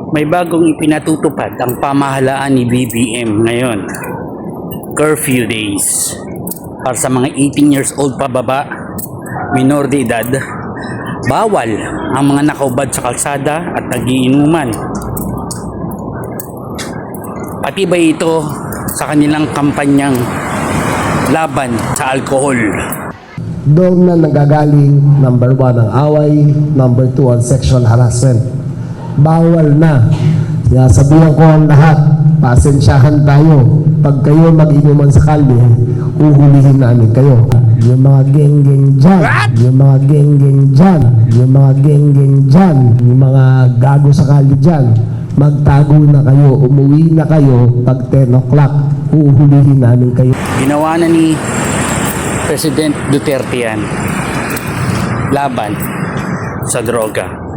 May bagong ipinatutupad ang pamahalaan ni BBM ngayon. Curfew days. Para sa mga 18 years old pababa, minor de edad, bawal ang mga nakaubad sa kalsada at nagiinuman. Patibay ito sa kanilang kampanyang laban sa alkohol. Doon na nagagaling, number 1 ang away, number 2 ang sexual harassment. Bawal na. Kaya sabihan ko ang lahat, pasensyahan tayo. Pag kayo mag-inuman sa kalye, uhulihin namin kayo. Yung mga geng-geng dyan, yung mga geng-geng dyan, yung mga geng-geng dyan, yung mga gago sa kalye dyan, magtago na kayo, umuwi na kayo pag 10 o'clock, uhulihin namin kayo. Ginawa na ni President Duterte yan. Laban sa droga.